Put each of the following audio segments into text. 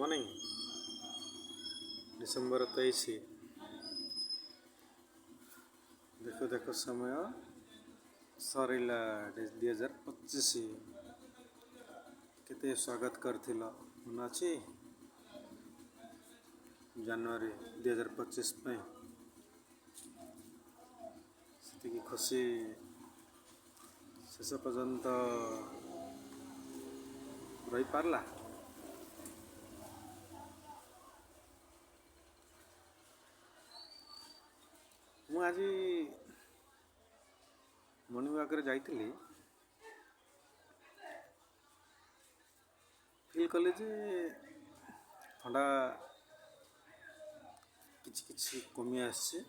Morning December 23 देखो देखो समय सरला 2025 केते स्वागत करथिल मन अछि जनवरी 2025 पे सेतिकी खुशी शेष पर्यंत रही पारला। मु आज मॉर्निंग वॉक रे जाइतिली फील कले जे थंडा किछि किछि कमी आछे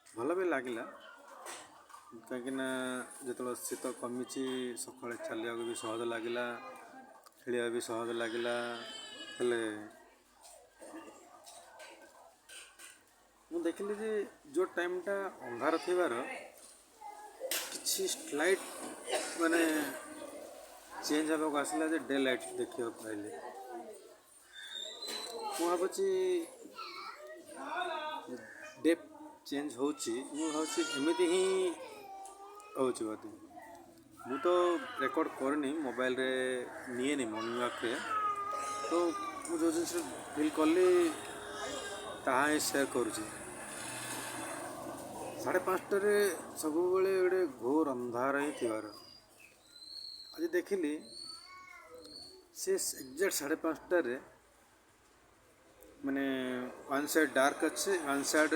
भल भी लगिला कहीं जो शीत कमी सका चलिया भी सहज लगिला खेलिया भी सहज लगिला हेले मु देखिली जे जो टाइमटा अंधार थिबार किछि स्लाइट माने चेंज होगा आसला जे डे लाइट देखियो पाइले मु भाबुची डे चेंज होची मु भाबुची एमिति ही होची बाती मु तो रेकॉर्ड करनी मोबाइल रे निएनी मॉर्निंग वॉक रे तो मु जो जिन फील कली ताहा ही शेयर करुची 5:30 सब बेले गोटे घोर अंधार ही थिबार आज देखिली से एग्जैक्ट 5:30 माने वन साइड डार्क अच्छे वन साइड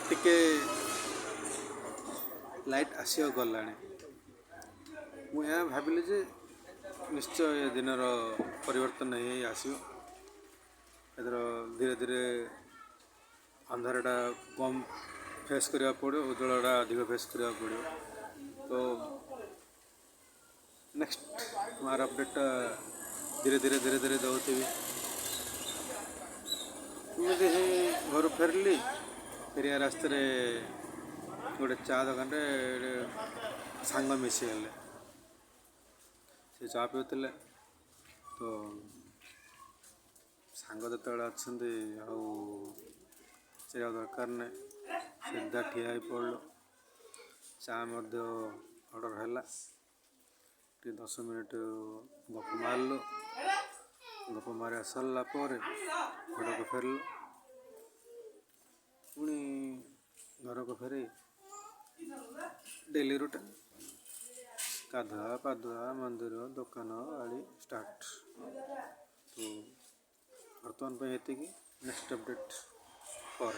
टिके लाइट आसिया गला मुझे भाविली जे निश्चय दिनर परिवर्तन नहीं आसो इधर धीरे धीरे अंधारटा कम फेस करा पड़ो उज्जवलटा अधिक फेस करा पड़ो तो नेक्स्ट मार अपडेट धीरे धीरे धीरे धीरे दौथी मुझे घर फेरली फेरिया रास्ते गोटे चा दुकान सांग मिसीगले से चा पीते तो सांग जो अच्छा चाहिए दरकार नहीं सीधा ठिया पड़ल चा ऑर्डर है 10 मिनट गप मारल गप मार सरला घर को फेरल पुणी घर को फेर डेली रूटीन गाधुआ पाधुआ मंदिर दुकान आड़ी स्टार्ट तो बर्तमान पे नेक्स्ट अपडेट पर